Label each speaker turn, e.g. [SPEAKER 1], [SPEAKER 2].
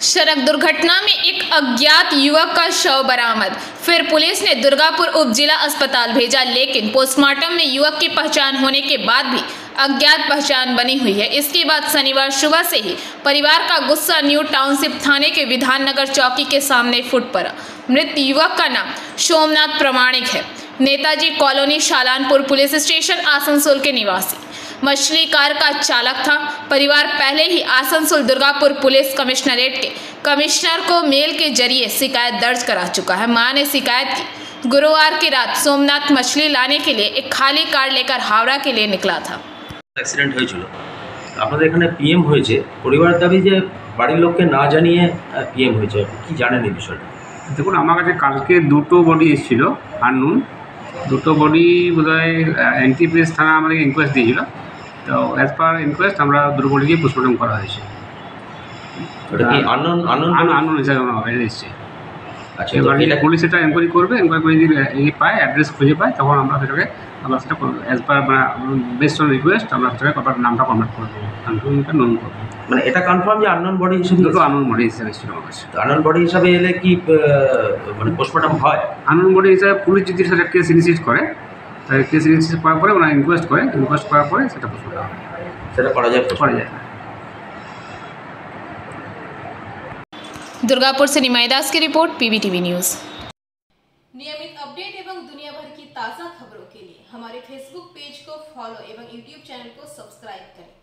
[SPEAKER 1] सड़क दुर्घटना में एक अज्ञात युवक का शव बरामद। फिर पुलिस ने दुर्गापुर उप जिला अस्पताल भेजा, लेकिन पोस्टमार्टम में युवक की पहचान होने के बाद भी अज्ञात पहचान बनी हुई है। इसके बाद शनिवार सुबह से ही परिवार का गुस्सा न्यू टाउनशिप थाने के विधाननगर चौकी के सामने फूट पड़ा। मृत युवक का नाम सोमनाथ प्रमाणिक है। Netaji colony, Shalanpur police station, Asansol के निवासी मछली कार का चालक था। परिवार पहले ही आसनसोल दुर्गापुर पुलिस कमिश्नरेट के कमिश्नर को मेल के जरिए शिकायत दर्ज करा चुका है। मां ने शिकायत की। गुरुवार की रात सोमनाथ मछली लाने के लिए एक खाली कार लेकर हावड़ा के लिए निकला था।
[SPEAKER 2] অ্যাক্সিডেন্ট হয়েছিল। আপনাদের এখানে পিএম হয়েছে, পরিবারের দাবি যে বাড়ির লোককে না জানিয়ে পিএম হয়েছে। কি জানেন এই বিষয়টা?
[SPEAKER 3] দেখুন, আমার কাছে কালকে দুটো বডি এসেছিল আননোন। দুটো বডি বোধহয় এনটিপিএস থানা আমাদের ইনকোয়েস্ট দিয়েছিল। তো অ্যাজ পার ইনকোয়েস্ট আমরা দুটো বডিকে পোস্টমর্টম করা হয়েছে।
[SPEAKER 2] ওটা কি
[SPEAKER 3] আননোন হিসাবে আমার এসেছে।
[SPEAKER 2] আচ্ছা,
[SPEAKER 3] এবার
[SPEAKER 2] এটা
[SPEAKER 3] পুলিশ এটা এনকোয়ারি করবে। এনকোয়ারি করে যদি পায়, অ্যাড্রেস খুঁজে পায়, তখন আমরা সেটা as per best on request আমরা সেটাকে কপার নামটা কনভার্ট করে দেবো, আননোনটা নোন করবো।
[SPEAKER 2] মানে এটা কনফার্ম যে আননোন বডি হিসেবে
[SPEAKER 3] দুটো আননোন বডি হিসাবে এসেছিল আমার কাছে।
[SPEAKER 2] আননোন বডি হিসাবে এলে কি মানে পোস্টমর্টম হয়?
[SPEAKER 3] আননোন বডি হিসাবে পুলিশ যদি সেটা কেস ইনিশিয়েট করে, তাই কেস ইনিশিয়েট করার পরে ওরা ইনকোয়েস্ট করার পরে সেটা পোস্টমর্টম হয়।
[SPEAKER 2] সেটা করা যায়?
[SPEAKER 1] दुर्गापुर से निमाई दास की रिपोर्ट, पीबीटीवी न्यूज़।
[SPEAKER 4] नियमित अपडेट एवं दुनिया भर की ताज़ा खबरों के लिए हमारे फेसबुक पेज को फॉलो एवं यूट्यूब चैनल को सब्सक्राइब करें।